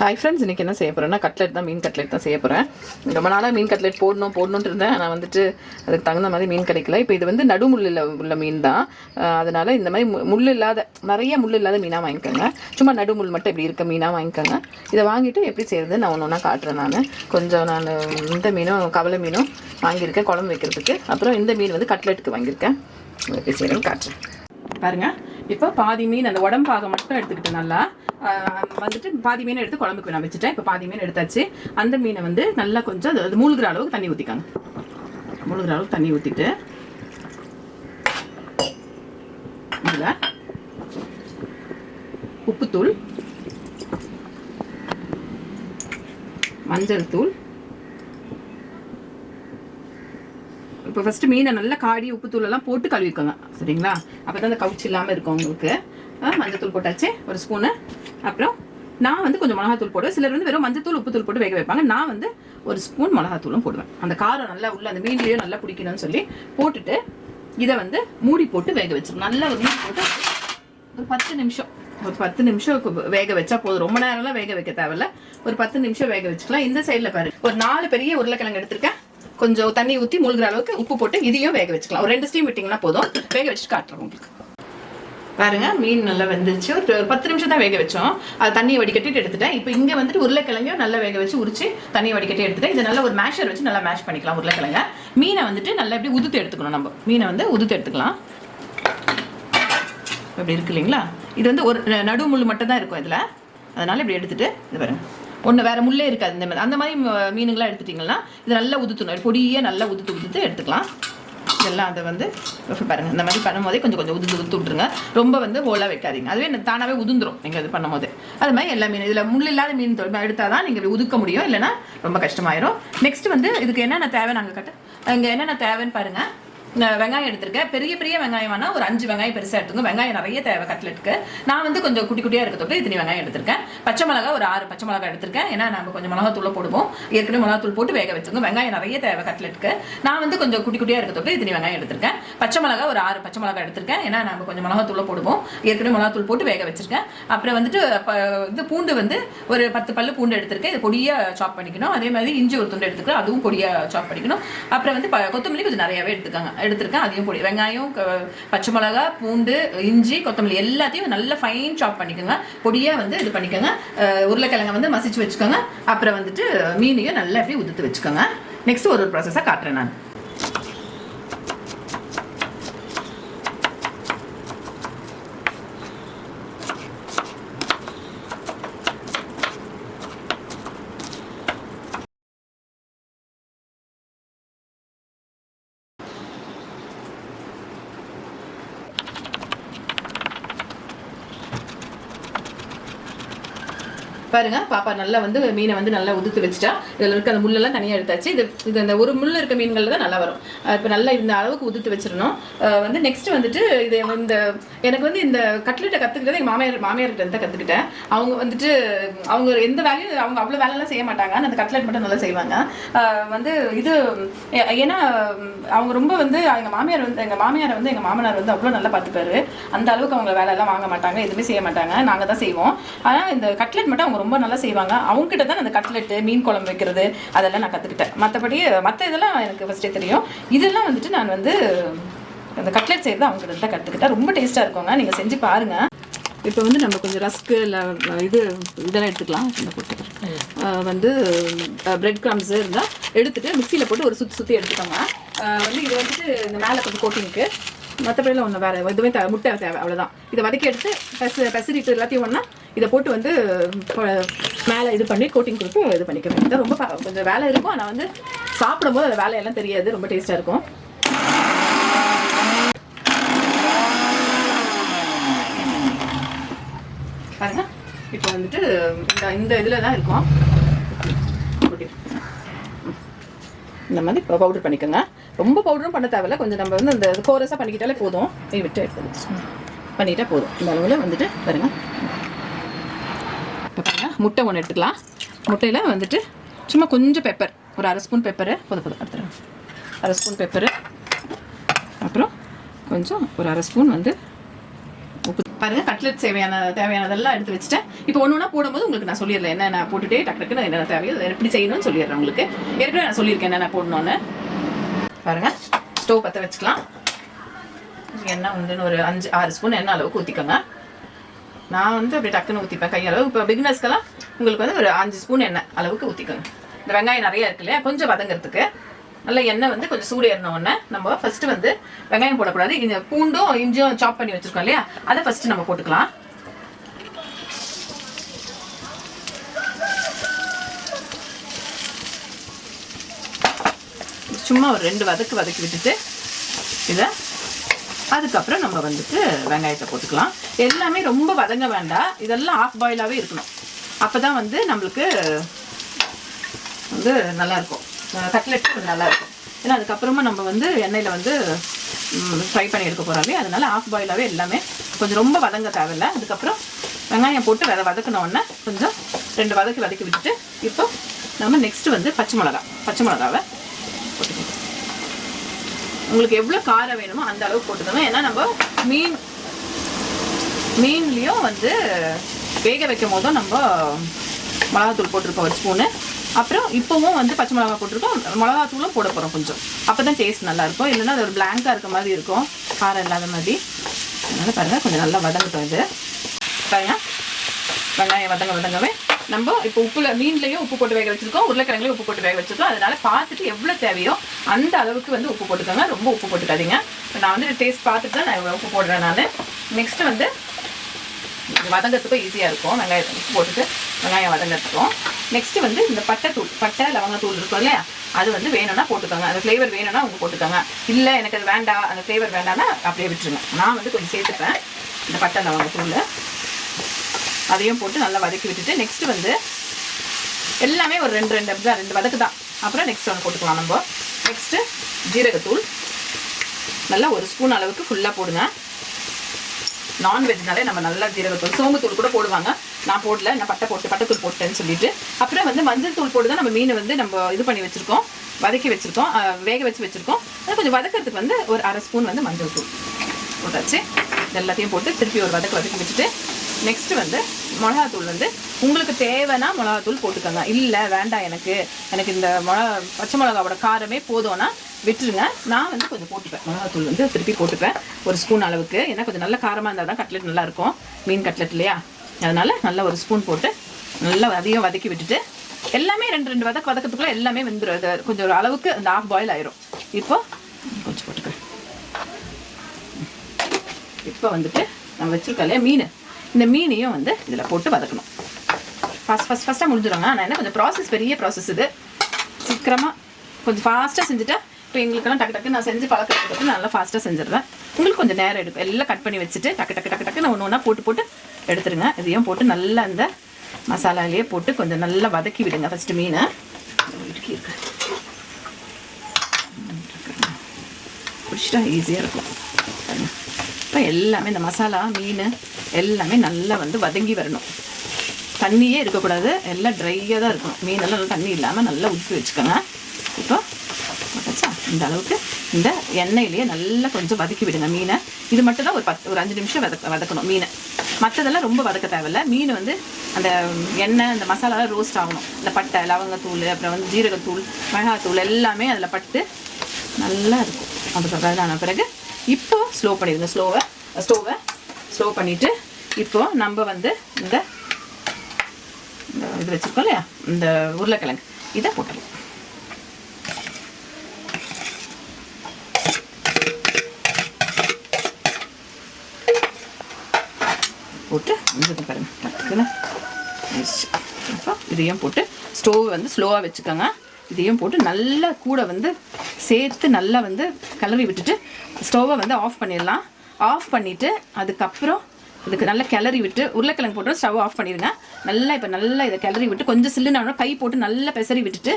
Hi friends, இன்றைக்கி என்ன செய்ய போகிறேன்னா மீன் கட்லெட் தான் செய்ய போகிறேன். ரொம்ப நாளாக மீன் கட்லெட் போடணுன்ட்டு இருந்தேன். நான் வந்துட்டு அதுக்கு தகுந்த மாதிரி மீன் கிடைக்கல. இப்போ இது வந்து நடுமுள்ளில் உள்ள மீன் தான். அதனால் இந்த மாதிரி முள் இல்லாத நிறைய முள் இல்லாத மீனாக வாங்கிக்கோங்க. சும்மா நடுமுள் மட்டும் இப்படி இருக்க மீனாக வாங்கிக்கோங்க. இதை வாங்கிட்டு எப்படி செய்கிறது நான் ஒன்று ஒன்றா காட்டுறேன். நான் இந்த மீனும் கவலை மீனும் வாங்கியிருக்கேன் குழம்பு வைக்கிறதுக்கு. அப்புறம் இந்த மீன் வந்து கட்லெட்டுக்கு வாங்கியிருக்கேன். எப்படி செய்கிறேன்னு காட்டுறேன் பாருங்கள். இப்போ பாதி மீன் அந்த உடம்பாக மட்டும் எடுத்துக்கிட்டு நல்லா வந்துட்டு பாதி மீனை எடுத்து குழம்புக்கு நான் வச்சுட்டேன். இப்போ பாதி மீன் எடுத்தாச்சு. அந்த மீனை வந்து நல்லா கொஞ்சம் அது மூழ்கிற அளவுக்கு தண்ணி ஊற்றிக்காங்க. மூழ்கிற அளவுக்கு தண்ணி ஊற்றிட்டு இதில் உப்புத்தூள், மஞ்சள் தூள், இப்போ ஃபஸ்ட்டு மீனை நல்லா காடி உப்புத்தூளெல்லாம் போட்டு கழுவிக்கோங்க. சரிங்களா? அப்போ தான் அந்த கவுச்சி இல்லாமல் இருக்கும் உங்களுக்கு. மஞ்சத்தூள் போட்டாச்சு ஒரு ஸ்பூனு. அப்புறம் நான் வந்து கொஞ்சம் மிளகாத்தூள் போடுவேன். சிலர் வந்து வெறும் மஞ்சத்தூள் உப்புத்தூள் போட்டு வேக வைப்பாங்க. நான் வந்து ஒரு ஸ்பூன் மிளகாத்தூளும் போடுவேன். அந்த காரம் நல்லா உள்ள அந்த மீன்லேயும் நல்லா பிடிக்கணும்னு சொல்லி போட்டுட்டு இதை வந்து மூடி போட்டு வேக வச்சிடும். நல்லா ஒரு மூடி போட்டு ஒரு 10 நிமிஷம் வேக வச்சா போதும். ரொம்ப நேரம்லாம் வேக வைக்க தேவையில்ல. ஒரு 10 நிமிஷம் வேக வச்சுக்கலாம். இந்த சைடில் பாரு, ஒரு 4 பெரிய உருளைக்கிழங்கு எடுத்திருக்கேன். கொஞ்சம் தண்ணி ஊற்றி மூழ்கிற அளவுக்கு உப்பு போட்டு இதையும் வேக வச்சுக்கலாம். ஒரு 2 ஸ்டீம் விட்டிங்கன்னா போதும். வேக வச்சுட்டு காட்டுறோம் உங்களுக்கு. பாருங்க, மீன் நல்லா வெந்துச்சு. ஒரு 10 நிமிஷம் தான் வேக வச்சோம். அது தண்ணியை வடிகட்டிட்டு எடுத்துட்டேன். இப்போ இங்கே வந்துட்டு உருளைக்கிழங்கையும் நல்லா வேக வச்சு உரிச்சு தண்ணியை வடிகட்டி எடுத்துட்டேன். இதை நல்லா ஒரு மேஷர் வச்சு நல்லா மேஷ் பண்ணிக்கலாம். உருளைக்கிழங்க மீனை வந்துட்டு நல்லா எப்படி உதுத்து எடுத்துக்கணும். நம்ம மீனை வந்து உதுத்து எடுத்துக்கலாம். இப்படி இருக்கு இல்லைங்களா? இது வந்து ஒரு நடுமுள் மட்டும் தான் இருக்கும் இதில். அதனால இப்படி எடுத்துட்டு இது பாருங்க, ஒன்று வேறு முள்ளே இருக்காது. இந்த மாதிரி அந்த மாதிரி மீனுங்களாம் எடுத்துட்டிங்கன்னா இது நல்லா உதுத்தணும். பொடியே நல்லா உதுத்து எடுத்துக்கலாம். இதெல்லாம் அதை வந்து பாருங்கள், இந்த மாதிரி பண்ணும்போதே கொஞ்சம் உதுத்து விட்டுருங்க. ரொம்ப வந்து ஹோலாக வைக்காதீங்க. அதுவே தானாகவே உதுந்துடும் நீங்கள் இது பண்ணும்போது. அது மாதிரி எல்லா மீன் இதில் முள் இல்லாத மீன் எடுத்தால் தான் நீங்கள் உதுக்க முடியும். இல்லைன்னா ரொம்ப கஷ்டமாயிரும். நெக்ஸ்ட் வந்து இதுக்கு என்னென்ன தேவை நாங்கள் இங்கே என்னென்ன தேவைன்னு பாருங்கள். வெங்காயம் எடுத்திருக்கேன். பெரிய வெங்காயம் வேணால் ஒரு 5 வெங்காயம் பெருசாக எடுத்துங்க. வெங்காயம் நிறைய தேவை கட்லெட்டுக்கு. நான் வந்து கொஞ்சம் குட்டியாக இருக்கிறதுக்கு இத்தனை வெங்காயம் எடுத்திருக்கேன். பச்சை மிளகா ஒரு 6 பச்சை மிளகா எடுத்திருக்கேன். ஏன்னா நம்ம கொஞ்சம் மிளகாத்தூள் போடுவோம். ஏற்கனவே மிளகாத்தூள் போட்டு வேக வச்சுங்க. வெங்காயம் நிறைய தேவை கட்லெட்டுக்கு. நான் வந்து கொஞ்சம் குட்டியாக இருக்கிறதுக்கு இத்தனை வெங்காயம் எடுத்திருக்கேன். பச்சை மிளகா ஒரு 6 பச்சை மிளகா எடுத்திருக்கேன். ஏன்னா நம்ம கொஞ்சம் மிளகாத்தூள் போடுவோம். ஏற்கனவே மிளகாத்தூள் போட்டு வேக வச்சிருக்கேன். அப்புறம் வந்துட்டு இது பூண்டு வந்து ஒரு 10 பல்லு பூண்டு எடுத்திருக்கேன். இது பொடியாக சாப் பண்ணிக்கணும். அதே மாதிரி இஞ்சி ஒரு துண்டு எடுத்துக்கிறேன். அதுவும் பொடியாக சாப் பண்ணிக்கணும். அப்புறம் வந்து கொத்தமல்லி கொஞ்சம் நிறையாவே எடுத்திருக்கேன். அதையும் பொடி, வெங்காயம், பச்சை மிளகா, பூண்டு, இஞ்சி, கொத்தமல்லி எல்லாத்தையும் நல்லா ஃபைன் சாப் பண்ணிக்கோங்க. பொடியாக வந்து இது பண்ணிக்கோங்க. உருளைக்கிழங்க வந்து மசிச்சு வச்சுக்கோங்க. அப்புறம் வந்துட்டு மீனையும் நல்லா எப்படி உதுத்து வச்சுக்கோங்க. நெக்ஸ்ட் ஒரு ப்ராசஸாக காட்டுறேன் நான். பாருங்க, பாப்பா நல்லா வந்து மீனை வந்து நல்லா உதுத்து வச்சுட்டா. இதில் இருக்க அந்த முள்ளெல்லாம் தனியாக எடுத்தாச்சு. இது அந்த ஒரு முள் இருக்க மீன்களில் தான் நல்லா வரும். இப்போ நல்லா இந்த அளவுக்கு உதுத்து வச்சிடணும். வந்து நெக்ஸ்ட் வந்துட்டு இது எனக்கு வந்து இந்த கட்லெட்டை கற்றுக்கிட்டது எங்கள் மாமியார்கிட்ட தான் கற்றுக்கிட்டேன். அவங்க வந்துட்டு அவங்க எந்த வேலையும் அவங்க அவ்வளோ வேலையெல்லாம் செய்ய மாட்டாங்க. அந்த கட்லெட் மட்டும் நல்லா செய்வாங்க. வந்து இது ஏன்னா அவங்க ரொம்ப வந்து எங்கள் மாமியாரை வந்து எங்கள் மாமனார் வந்து அவ்வளோ நல்லா பார்த்துப்பாரு. அந்த அளவுக்கு அவங்க வேலையெல்லாம் வாங்க மாட்டாங்க, எதுவுமே செய்ய மாட்டாங்க. நாங்கள் தான் செய்வோம். ஆனால் இந்த கட்லெட் மட்டும் அவங்க ரொம்ப நல்லா செய்வாங்க. அவங்ககிட்ட தான் அந்த கட்லெட்டு, மீன் குழம்பு வைக்கிறது அதெல்லாம் நான் கற்றுக்கிட்டேன். மற்றபடி மற்ற இதெல்லாம் எனக்கு ஃபஸ்ட்டே தெரியும். இதெல்லாம் வந்துட்டு நான் வந்து அந்த கட்லெட் செய்கிறது அவங்ககிட்ட தான் கற்றுக்கிட்டேன். ரொம்ப டேஸ்ட்டாக இருக்குங்க. நீங்கள் செஞ்சு பாருங்கள். இப்போ வந்து நம்ம கொஞ்சம் ரஸ்க்கு இல்லை இதெல்லாம் எடுத்துக்கலாம். வந்து பிரெட் கிரம்ஸு இருந்தால் எடுத்துகிட்டு மிக்சியில் போட்டு ஒரு சுற்றி எடுத்துக்கோங்க. வந்து இது வந்துட்டு இந்த மேலே கொஞ்சம் கோட்டிங்க்கு, மற்றபடியில் ஒன்று வேறு எதுவுமே முட்டை தேவை, அவ்வளோதான். இதை வதக்கி எடுத்து பெசரிட்டு எல்லாத்தையும் ஒன்றா இதை போட்டு வந்து மேலே இது பண்ணி கோட்டிங் கொடுத்து இது பண்ணிக்க. இதான் ரொம்ப கொஞ்சம் வேலை இருக்கும். ஆனால் வந்து சாப்பிடும்போது அந்த வேலையெல்லாம் தெரியாது. ரொம்ப டேஸ்ட்டாக இருக்கும். பாருங்க, இப்போ வந்துட்டு இந்த இதில் தான் இருக்கும். இந்த மாதிரி இப்போ பவுடர் பண்ணிக்கோங்க. ரொம்ப பவுடரும் பண்ண தேவையில்ல. கொஞ்சம் நம்ம வந்து அந்த கோரஸாக பண்ணிக்கிட்டாலே போதும். விட்டு பண்ணிக்கிட்டால் போதும். இந்த அளவில் வந்துட்டு பாருங்க. இப்போ பாருங்கள், முட்டை ஒன்று எடுத்துக்கலாம். முட்டையில் வந்துட்டு சும்மா கொஞ்சம் பெப்பர், ஒரு 1/2 ஸ்பூன் பெப்பரு போதும் எடுத்துருங்க. 1/2 ஸ்பூன் பெப்பரு, அப்புறம் கொஞ்சம் ஒரு 1/2 ஸ்பூன் வந்து உப்பு, பாருங்க கட்லெட் தேவையானதெல்லாம் எடுத்து வச்சுட்டேன். இப்போ ஒன்று போடும்போது உங்களுக்கு நான் சொல்லிடுறேன் என்னென்ன போட்டுட்டே டக்குன்னு என்னென்ன தேவையோ எப்படி செய்யணும்னு சொல்லிடுறேன் உங்களுக்கு. ஏற்கனவே நான் சொல்லியிருக்கேன் என்னென்ன போடணும்னு. பாருங்க ஸ்டவ் பற்ற வச்சுக்கலாம். எண்ணெய் வந்து ஒரு 5-6 ஸ்பூன் எண்ணெய் அளவுக்கு ஊற்றிக்கோங்க. நான் வந்து அப்படி டக்குன்னு ஊற்றிப்பேன் கையளவு. இப்போ பிகினர்ஸ்க்கெல்லாம் உங்களுக்கு வந்து ஒரு 5 ஸ்பூன் எண்ணெய் அளவுக்கு ஊற்றிக்கோங்க. இந்த வெங்காயம் நிறைய இருக்கு இல்லையா, கொஞ்சம் வதங்கிறதுக்கு நல்ல எண்ணெய் வந்து கொஞ்சம் சூடு ஏறினோடனே நம்ம ஃபர்ஸ்ட் வந்து வெங்காயம் போடக்கூடாது. இந்த பூண்டும் இஞ்சியும் சாப் பண்ணி வச்சிருக்கோம் இல்லையா, அதை ஃபர்ஸ்ட் நம்ம போட்டுக்கலாம். சும்மா ஒரு 2 வதக்கி விட்டுட்டு இதை அதுக்கப்புறம் நம்ம வந்துட்டு வெங்காயத்தை போட்டுக்கலாம். எல்லாமே ரொம்ப வதங்க வேண்டாம், இதெல்லாம் ஆஃப் பாயிலாகவே இருக்கணும். அப்போ தான் வந்து நம்மளுக்கு வந்து நல்லாயிருக்கும், கட்லெட் கொஞ்சம் நல்லாயிருக்கும். ஏன்னா அதுக்கப்புறமா நம்ம வந்து எண்ணெயில் வந்து ஃப்ரை பண்ணி எடுக்க போகிறோமே, அதனால ஆஃப் பாயிலாகவே எல்லாமே கொஞ்சம் ரொம்ப வதங்க தேவையில்லை. அதுக்கப்புறம் வெங்காயம் போட்டு வதக்கினோடனே கொஞ்சம் 2 வதக்கி விட்டுட்டு இப்போ நம்ம நெக்ஸ்ட்டு வந்து பச்சை மிளகாவை போட்டுக்கணும். உங்களுக்கு எவ்வளோ காரம் வேணுமோ அந்த அளவுக்கு போட்டுக்கோங்க. ஏன்னா நம்ம மீன்லேயும் வந்து வேக வைக்கும் போதும் நம்ம மிளகாத்தூள் போட்டிருக்கோம் 1 ஸ்பூனு. அப்புறம் இப்போவும் வந்து பச்சை மிளகா போட்டிருக்கோம், மிளகாத்தூளும் போட போகிறோம் கொஞ்சம். அப்போ தான் டேஸ்ட் நல்லாயிருக்கும், இல்லைன்னா அது ஒரு பிளாங்காக இருக்க மாதிரி இருக்கும், காரம் இல்லாத மாதிரி. அதனால் பாருங்கள் கொஞ்சம் நல்லா வதங்கட்டும். இது வெங்காயம் வதங்கவே நம்ம இப்போ மீன்லேயும் உப்பு போட்டு வேக வச்சுருக்கோம், உருளைக்கிழங்குலையும் உப்பு போட்டு வேக வச்சுருக்கோம். அதனால் பார்த்துட்டு எவ்வளோ தேவையோ அந்த அளவுக்கு வந்து உப்பு போட்டுக்கோங்க, ரொம்ப உப்பு போட்டுக்காதீங்க. நான் வந்து டேஸ்ட் பார்த்துட்டு தான் நான் உப்பு போடுறேன். நான் நெக்ஸ்ட்டு வந்து வதங்கிறதுக்கும் ஈஸியாக இருக்கும், வெங்காயத்தை உப்பு போட்டுட்டு வெங்காயம் வதங்கிறதுக்கும். நெக்ஸ்ட்டு வந்து இந்த பட்டை லவங்கத்தூள் இருக்கும் இல்லையா, அது வந்து வேணும்னா போட்டுக்கோங்க. அந்த ஃப்ளேவர் வேணும்னா அவங்க போட்டுக்கோங்க. இல்லை எனக்கு அது வேண்டாம், அந்த ஃப்ளேவர் வேண்டாம்னா அப்படியே விட்டுருங்க. நான் வந்து கொஞ்சம் சேர்த்துப்பேன் இந்த பட்டை லவங்கத்தூள். அதையும் போட்டு நல்லா வதக்கி விட்டுட்டு நெக்ஸ்ட்டு வந்து எல்லாமே ஒரு 2 வதக்கு தான். அப்புறம் நெக்ஸ்ட் ஒன்று போட்டுக்கலாம் நம்ம. நெக்ஸ்ட்டு ஜீரகத்தூள் நல்லா 1 ஸ்பூன் அளவுக்கு ஃபுல்லாக போடுங்க. நான்வெஜ்னாலே நம்ம நல்லா ஜீரகத்தூள், சோம்புத்தூள் கூட போடுவாங்க, நான் போடல, நான் பட்டைத்தூள் போட்டேன்னு சொல்லிட்டு. அப்புறம் வந்து மஞ்சள் தூள் போட்டு தான் நம்ம மீனை வந்து நம்ம இது பண்ணி வச்சுருக்கோம், வதக்கி வச்சுருக்கோம், வேக வச்சுருக்கோம். அது கொஞ்சம் வதக்கிறதுக்கு வந்து ஒரு 1/2 ஸ்பூன் வந்து மஞ்சள் தூள் போட்டாச்சு. எல்லாத்தையும் போட்டு திருப்பி ஒரு வதக்கி வச்சுட்டு நெக்ஸ்ட்டு வந்து மிளகாத்தூள் வந்து உங்களுக்கு தேவைன்னா மிளகாத்தூள் போட்டுக்கோங்க. இல்லை வேண்டாம் எனக்கு இந்த பச்சை மிளகாவோட காரமே போதும்னா விட்டுருங்க. நான் வந்து கொஞ்சம் போட்டுப்பேன், மிளகாத்தூள் வந்து திருப்பி போட்டுப்பேன் 1 ஸ்பூன் அளவுக்கு. ஏன்னா கொஞ்சம் நல்ல காரமாக இருந்தால் தான் கட்லெட் நல்லாயிருக்கும், மீன் கட்லெட் இல்லையா. அதனால் நல்லா 1 ஸ்பூன் போட்டு நல்லா அதையும் வதக்கி விட்டுட்டு எல்லாமே 2 வதக்கத்துக்குள்ளே எல்லாமே வெந்துடும். இது கொஞ்சம் ஒரு அளவுக்கு அந்த ஆஃப் பாயில் ஆயிரும். இப்போ கொஞ்சம் போட்டுக்கிறேன். இப்போ வந்துட்டு நம்ம வச்சுருக்கோம் இல்லையா மீன், இந்த மீனையும் வந்து இதில் போட்டு வதக்கணும். ஃபஸ்ட்டாக முடிஞ்சிடுங்க. ஆனால் என்ன கொஞ்சம் பெரிய ப்ராசஸ் இது, சீக்கிரமாக கொஞ்சம் ஃபாஸ்ட்டாக செஞ்சுட்டா. இப்போ எங்களுக்கெல்லாம் டக்கு நான் செஞ்சு பழக்கிறதுக்கு நல்லா ஃபாஸ்ட்டாக செஞ்சிடுறேன். உங்களுக்கு கொஞ்சம் நேரம் எடுக்கும். எல்லாம் கட் பண்ணி வச்சுட்டு டக்கு நான் ஒன்று போட்டு எடுத்துருங்க. இதையும் போட்டு நல்லா அந்த மசாலாலேயே போட்டு கொஞ்சம் நல்லா வதக்கி விடுங்க. ஃபஸ்ட்டு மீனை பிடிச்சிட்டா ஈஸியாக இருக்கும். இப்போ எல்லாமே இந்த மசாலா மீன் எல்லாமே நல்லா வந்து வதங்கி வரணும். தண்ணியே இருக்கக்கூடாது, எல்லாம் ட்ரையாக தான் இருக்கணும். மீனெல்லாம் நல்லா தண்ணி இல்லாமல் நல்லா ஊற்றி வச்சுக்கோங்க. இப்போ இந்த அளவுக்கு இந்த எண்ணெயிலேயே நல்லா கொஞ்சம் வதக்கி விடுங்க மீனை. இது மட்டும் தான் ஒரு 5 நிமிஷம் வதக்கணும் மீனை. மற்றதெல்லாம் ரொம்ப வதக்க தேவையில்லை. மீன் வந்து அந்த எண்ணெய் அந்த மசாலாலாம் ரோஸ்ட் ஆகணும். இந்த பட்டை லவங்கத்தூள் அப்புறம் வந்து ஜீரகத்தூள் மிளகாத்தூள் எல்லாமே அதில் பட்டு நல்லா இருக்கும். அதுக்கான பிறகு இப்போ ஸ்லோ பண்ணிடுங்க. ஸ்டோவை ஸ்லோ பண்ணிவிட்டு இப்போ நம்ம வந்து இந்த இது வச்சுருக்கோம் இல்லையா, இந்த உருளைக்கிழங்கு இதை போட்டுடலாம். போட்டு வந்துட்டு பாருங்க பார்த்துக்கல. அப்போ இதையும் போட்டு ஸ்டோவை வந்து ஸ்லோவாக வச்சுக்கோங்க. இதையும் போட்டு நல்லா கூட வந்து சேர்த்து நல்லா வந்து கிளறி விட்டுட்டு ஸ்டோவை வந்து ஆஃப் பண்ணிடலாம். ஆஃப் பண்ணிவிட்டு அதுக்கப்புறம் இதுக்கு நல்லா கிளறி விட்டு உருளைக்கிழங்கு போட்டு ஸ்டவ் ஆஃப் பண்ணிடுங்க. நல்லா இப்போ நல்லா இதை கிளறி விட்டு கொஞ்சம் சில்லுனா கை போட்டு நல்லா பெசரி விட்டுட்டு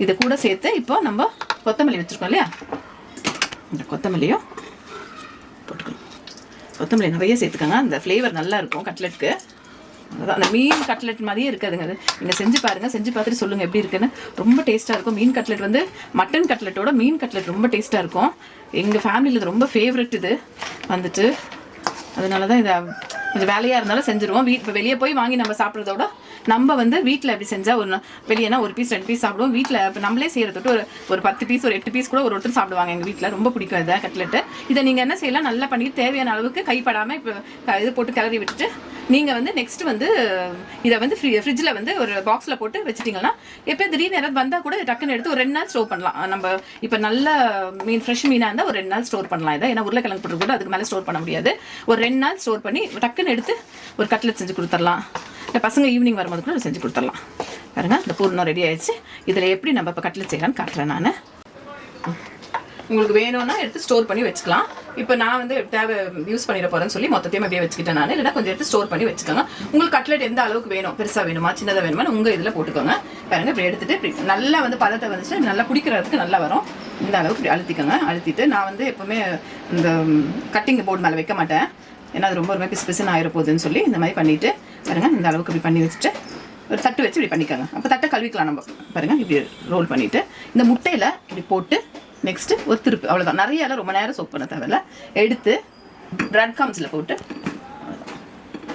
இதை கூட சேர்த்து இப்போ நம்ம கொத்தமல்லி வச்சுருக்கோம் இல்லையா, இந்த கொத்தமல்லியும் போட்டுக்கணும். கொத்தமல்லி நிறைய சேர்த்துக்கோங்க, அந்த ஃப்ளேவர் நல்லா இருக்கும் கட்லெட்டுக்கு. அதான் அந்த மீன் கட்லெட் மாதிரியே இருக்காதுங்க. அது நீங்கள் செஞ்சு பாருங்கள், செஞ்சு பார்த்துட்டு சொல்லுங்கள் எப்படி இருக்குன்னு. ரொம்ப டேஸ்ட்டாக இருக்கும். மீன் கட்லெட் வந்து மட்டன் கட்லெட்டோட மீன் கட்லெட் ரொம்ப டேஸ்ட்டாக இருக்கும். எங்கள் ஃபேமிலியில் இது ரொம்ப ஃபேவரட் இது வந்துட்டு. அதனால தான் இதை கொஞ்சம் வேலையாக இருந்தாலும் செஞ்சுருவோம். இப்போ வெளியே போய் வாங்கி நம்ம சாப்பிட்றதோட நம்ம வந்து வீட்டில் எப்படி செஞ்சால் ஒரு வெளியேனா ஒரு பீஸ் 2 பீஸ் சாப்பிடுவோம். வீட்டில் இப்போ நம்மளே செய்கிறதோட்டு ஒரு 10 பீஸ் ஒரு 8 பீஸ் கூட ஒருத்தர் சாப்பிடுவாங்க. எங்கள் வீட்டில் ரொம்ப பிடிக்கும் இதை கட்லெட்டு. இதை நீங்கள் என்ன செய்யலாம், நல்லா பண்ணிட்டு தேவையான அளவுக்கு கைப்படாமல் இப்போ இது போட்டு கிளறி விட்டுட்டு நீங்கள் வந்து நெக்ஸ்ட் வந்து இதை வந்து ஃப்ரிட்ஜில் வந்து ஒரு பாக்ஸில் போட்டு வச்சுட்டிங்கன்னா எப்போ திடீர்னு யாராவது வந்தால் கூட டக்குன்னு எடுத்து ஒரு 2 நாள் ஸ்டோர் பண்ணலாம். நம்ம இப்போ நல்ல மீன் ஃப்ரெஷ் மீனாக இருந்தால் ஒரு 2 நாள் ஸ்டோர் பண்ணலாம். இதை ஏன்னா உருளைக்கிழங்கு போட்டு கூட அதுக்கு மேலே ஸ்டோர் பண்ண முடியாது. ஒரு 2 நாள் ஸ்டோர் பண்ணி டக்குன்னு எடுத்து ஒரு கட்லெட் செஞ்சு கொடுத்துடலாம். இல்லை பசங்க ஈவினிங் வரும்போது கூட செஞ்சு கொடுத்துடலாம். பாருங்கள் இந்த பூர்ணம் ரெடி ஆயிடுச்சு. இதில் எப்படி நம்ம இப்போ கட்லெட் செய்யலான்னு காட்டுறேன் நான். உங்களுக்கு வேணும்னா எடுத்து ஸ்டோர் பண்ணி வச்சுக்கலாம். இப்போ நான் வந்து தேவை யூஸ் பண்ணிட போகிறேன்னு சொல்லி மொத்தத்தையும் அப்படியே வச்சுக்கிட்டேன் நான். இல்லைனா கொஞ்சம் எடுத்து ஸ்டோர் பண்ணி வச்சுக்கோங்க. உங்களுக்கு கட்லெட் எந்த அளவுக்கு வேணும், பெருசாக வேணுமா சின்னதாக வேணுமா உங்கள் இதில் போட்டுக்கோங்க. பாருங்கள் இப்படி எடுத்துகிட்டு இப்படி நல்லா வந்து பதத்தை வந்துச்சு நல்லா பிடிக்கிறதுக்கு நல்லா வரும். இந்த அளவுக்கு இப்படி அழுத்திக்கோங்க. அழுத்திட்டு நான் வந்து எப்போவுமே இந்த கட்டிங் போர்டு மேலே வைக்க மாட்டேன். ஏன்னா அது ரொம்ப பிசு பிசுன்னு ஆயிர போகுதுன்னு சொல்லி இந்த மாதிரி பண்ணிவிட்டு பாருங்கள் இந்த அளவுக்கு இப்படி பண்ணி வச்சுட்டு ஒரு தட்டு வச்சு இப்படி பண்ணிக்கோங்க. அப்போ தட்டை கழுவிக்கலாம் நம்ம. பாருங்கள் இப்படி ரோல் பண்ணிவிட்டு இந்த முட்டையில் இப்படி போட்டு நெக்ஸ்ட்டு ஒரு திருப்பு, அவ்வளோதான். நிறையாலாம் ரொம்ப நேரம் சோப் பண்ண தேவையில்ல. எடுத்து பிரெட் கம்ஸில் போட்டு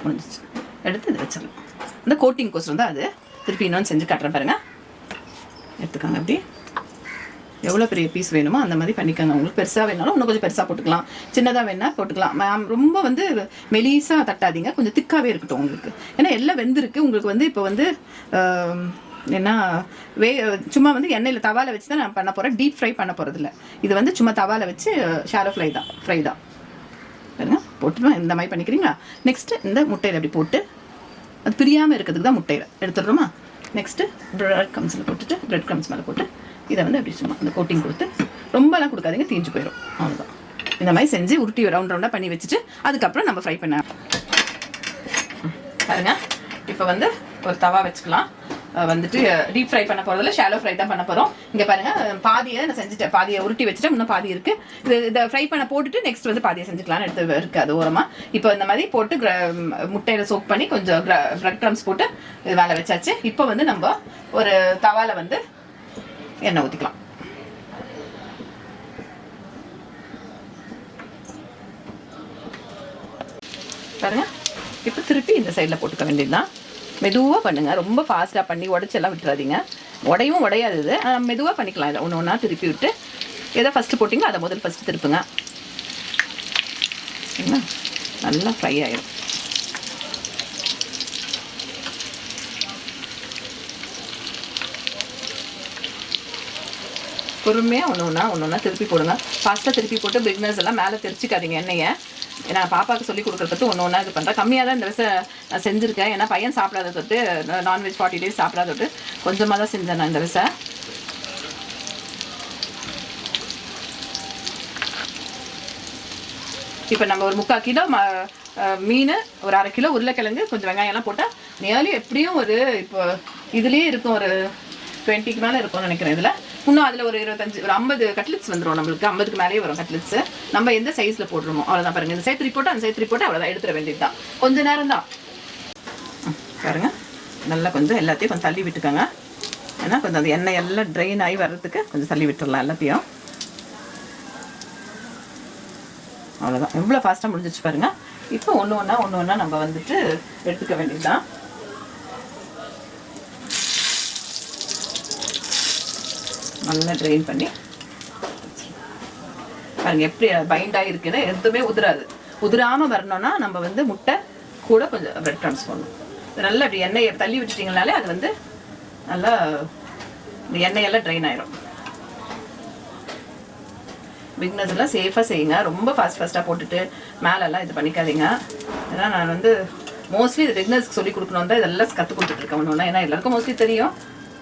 முடிஞ்சிச்சு. எடுத்து இது வச்சிடலாம். இந்த கோட்டிங் கோசரம் தான் அது. திருப்பி இன்னொன்று செஞ்சு காட்டுறேன் பாருங்கள். எடுத்துக்காங்க அப்படி எவ்வளோ பெரிய பீஸ் வேணுமோ அந்த மாதிரி பண்ணிக்கோங்க. உங்களுக்கு பெருசாக வேணாலும் இன்னும் கொஞ்சம் பெருசாக போட்டுக்கலாம், சின்னதாக வேணால் போட்டுக்கலாம். ரொம்ப வந்து மெலிசாக தட்டாதீங்க, கொஞ்சம் திக்காகவே இருக்கட்டும் உங்களுக்கு. ஏன்னா எல்லாம் வெந்திருக்கு உங்களுக்கு. வந்து இப்போ வந்து ஏன்னா சும்மா வந்து எண்ணெயில் தவாவில் வச்சு தான் நான் பண்ண போகிறேன். டீப் ஃப்ரை பண்ண போகிறதில்ல. இது வந்து சும்மா தவாவில் வச்சு ஷாலோ ஃப்ரை தான் பாருங்க. போட்டு இந்த மாதிரி பண்ணிக்கிறீங்களா. நெக்ஸ்ட்டு இந்த முட்டையில் அப்படி போட்டு அது பிரியாமல் இருக்கிறதுக்கு தான் முட்டையில் எடுத்துடுறோமா. நெக்ஸ்ட்டு பிரெட் க்ரம்ஸில் போட்டுட்டு பிரெட் க்ரம்ஸ் மேலே போட்டு இதை வந்து அப்படி சும்மா அந்த கோட்டிங் கொடுத்து ரொம்பலாம் கொடுக்காதீங்க, தீஞ்சு போயிடும். அவ்வளோதான். இந்த மாதிரி செஞ்சு உருட்டி ரவுண்டாக பண்ணி வச்சுட்டு அதுக்கப்புறம் நம்ம ஃப்ரை பண்ண பாருங்க. இப்போ வந்து ஒரு தவா வச்சுக்கலாம். வந்துட்டு டீப் ஃப்ரை பண்ண போகிறதில்ல, ஷாலோ ஃப்ரை தான் பண்ண போகிறோம். இங்கே பாருங்கள் பாதியை நான் செஞ்சுட்டேன், பாதியை உருட்டி வச்சுட்டேன், இன்னும் பாதி இருக்குது. இதை ஃப்ரை பண்ண போட்டுட்டு நெக்ஸ்ட் வந்து பாதியை செஞ்சுக்கலான்னு எடுத்து இருக்குது அது ஓரமாக. இப்போ இந்த மாதிரி போட்டு முட்டையில் சோக் பண்ணி கொஞ்சம் பிரெட் க்ரம்ஸ் போட்டு இது மேலே வச்சாச்சு. இப்போ வந்து நம்ம ஒரு தவாவில் வந்து எண்ணெய் ஊற்றிக்கலாம். பாருங்க. இப்போ திருப்பி இந்த சைடில் போட்டுக்க வேண்டியதுதான். மெதுவாக பண்ணுங்கள், ரொம்ப ஃபாஸ்ட்டாக பண்ணி உடச்செல்லாம் விட்டுறாதீங்க. உடையும் உடையாது இது. மெதுவாக பண்ணிக்கலாம். இதை ஒன்று ஒன்றா திருப்பி விட்டு எதை ஃபஸ்ட்டு போட்டிங்களோ அதை முதல் ஃபஸ்ட்டு திருப்புங்க. சரிங்களா, நல்லா ஃப்ரை ஆகிடும். பொறுமையாக ஒன்று ஒன்றா திருப்பி போடுங்க. ஃபாஸ்ட்டாக திருப்பி போட்டு பிக்னர்ஸ் எல்லாம் மேலே தெரிச்சிக்காதீங்க எண்ணெயை. ஏன்னா பாப்பாவுக்கு சொல்லி கொடுக்குறது ஒன்று ஒன்றா இது பண்ணுறேன். கம்மியாக தான் இந்த விஷயம் செஞ்சுருக்கேன். ஏன்னா பையன் சாப்பிடாத தொட்டு நான்வெஜ் 40 days சாப்பிடாத தொட்டு கொஞ்சமாக தான் செஞ்சேன் நான் இந்த விஷயம். இப்போ நம்ம ஒரு 3/4 கிலோ மீன், ஒரு 1/2 கிலோ உருளைக்கிழங்கு, கொஞ்சம் வெங்காயம்லாம் போட்டால் நியர்லி எப்படியும் ஒரு இப்போ இதுலேயே இருக்கும் ஒரு 20க்கு மேலே இருக்கும்னு நினைக்கிறேன். இதில் இன்னும் அதில் ஒரு 25 ஒரு 50 கட்லெட்ஸ் வந்துடும் நம்மளுக்கு. 50க்கு மேலேயே வரும் கட்லெட்ஸு. நம்ம எந்த சைஸில் போடுறோமோ அவ்வளோதான். பாருங்கள், இந்த சைட் ரிப்போர்ட்டு அந்த சைட் ரிப்போர்ட்டு அவ்வளோதான், எடுத்துட வேண்டியது தான். கொஞ்சம் நேரம் தான். பாருங்கள், நல்லா கொஞ்சம் எல்லாத்தையும் கொஞ்சம் தள்ளி விட்டுக்கோங்க. ஏன்னா கொஞ்சம் அந்த எண்ணெய் எல்லாம் ட்ரெயின் ஆகி வர்றதுக்கு கொஞ்சம் தள்ளி விட்டுடலாம் எல்லாத்தையும். அவ்வளோதான். எவ்வளோ ஃபாஸ்ட்டாக முடிஞ்சிச்சு பாருங்கள். இப்போ ஒன்று ஒன்றா நம்ம வந்துட்டு எடுத்துக்க வேண்டியது தான். நல்லா ட்ரெயின் பண்ணி பாருங்கள் எப்படி பைண்டாக இருக்குன்னு. எதுவுமே உதிராமல் வரணும்னா நம்ம வந்து முட்டை கூட கொஞ்சம் பிரெட் க்ரம்ஸ் போடணும். நல்லா அப்படி எண்ணெயை தள்ளி விட்டுட்டிங்கனாலே அது வந்து நல்லா இந்த எண்ணெயெல்லாம் ட்ரெயின் ஆயிரும். பிக்னஸ் எல்லாம் சேஃபாக செய்யுங்க. ரொம்ப ஃபாஸ்ட்டாக போட்டுட்டு மேலெல்லாம் இது பண்ணிக்காதீங்க. ஏன்னா நான் வந்து மோஸ்ட்லி இது பிக்னஸ்க்கு சொல்லி கொடுக்கணும் தான் இதெல்லாம் கற்றுக் கொடுத்துட்ருக்கேன் ஒன்று. ஏன்னா எல்லாருக்கும் மோஸ்ட்லி தெரியும்.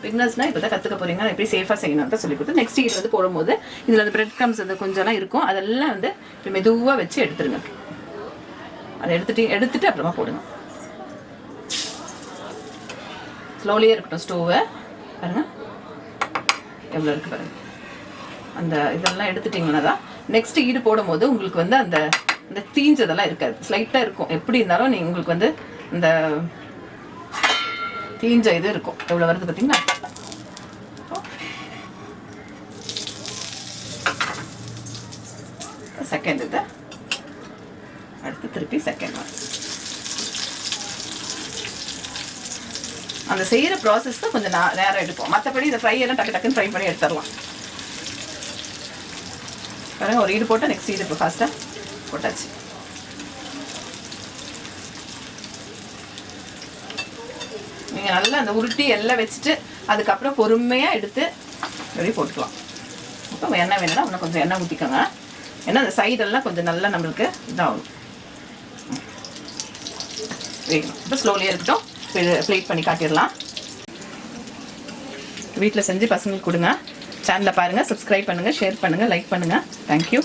பிக்னஸ்னால் இப்போ தான் கற்றுக்க போகிறீங்க, எப்படி சேஃபாக செய்யணும் தான் சொல்லி கொடுத்து நெக்ஸ்ட் இது வந்து போடும்போது இதில் அந்த பிரெட் க்ரம்ஸ் அது கொஞ்சம்லாம் இருக்கும். அதெல்லாம் வந்து இப்போ மெதுவாக வச்சு எடுத்துருங்க. அதை எடுத்துட்டு அப்புறமா போடுங்க. ஸ்லோலியே இருக்கட்டும் ஸ்டோவை. பாருங்கள் எவ்வளோ இருக்குது பாருங்கள். அந்த இதெல்லாம் எடுத்துட்டிங்கன்னா தான் நெக்ஸ்ட்டு ஈடு போடும்போது உங்களுக்கு வந்து அந்த இந்த தீஞ்சதெல்லாம் இருக்காது, ஸ்லைட்டாக இருக்கும். எப்படி இருந்தாலும் நீங்கள் உங்களுக்கு வந்து இந்த தீஞ்ச இது இருக்கும். எவ்வளோ வருது பார்த்தீங்களா. செகண்ட் இது அடுத்து திருப்பி செகண்ட் ஒன். அந்த செய்கிற ப்ராசஸ் தான் கொஞ்சம் நேரம் எடுக்கும். மற்றபடி இந்த ஃப்ரை எல்லாம் டக்குன்னு ஃப்ரை பண்ணி எடுத்துடலாம். பாருங்கள், ஒரு ஈடு போட்டால் நெக்ஸ்ட் ஈடு இப்போ ஃபாஸ்ட்டாக போட்டாச்சு. நீங்கள் நல்லா அந்த உருட்டி எல்லாம் வச்சுட்டு அதுக்கப்புறம் பொறுமையாக எடுத்து வெளியே போட்டுக்கலாம். இப்போ எண்ணெய் வேணும்னா இன்னும் கொஞ்சம் எண்ணெய் ஊற்றிக்கோங்க. ஏன்னா அந்த சைடெல்லாம் கொஞ்சம் நல்லா நம்மளுக்கு இதாகும். இப்போ ஸ்லோலியாக இருக்கட்டும். ப்ளேட் பண்ணி காட்டிடலாம். வீட்டில் செஞ்சு பசங்களுக்கு கொடுங்க. சேனலை பாருங்கள், சப்ஸ்கிரைப் பண்ணுங்கள், ஷேர் பண்ணுங்கள், லைக் பண்ணுங்கள். தேங்க்யூ.